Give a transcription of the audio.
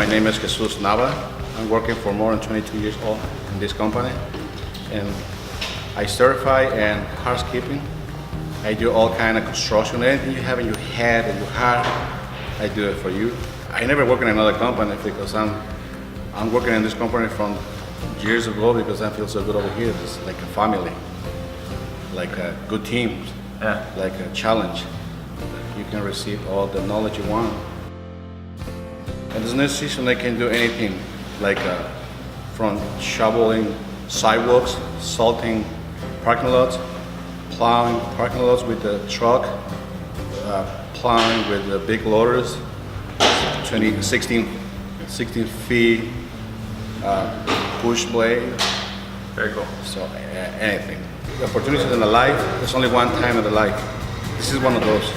name is Nava. I'm working for more than 22 years old in this company, and I certify and housekeeping. I do all kind of construction. Anything you have in your head and your heart, I do it for you. I never work in another company because I'm working in this company from years ago because I feel so good over here. It's like a family, like a good team, like a challenge. You can receive all the knowledge you want. And this new season, they can do anything, like from shoveling sidewalks, salting parking lots, plowing parking lots with the truck, plowing with the big loaders, 16 feet push blade. Very cool. So anything. The opportunities in the life, there's only one time in the life. This is one of those.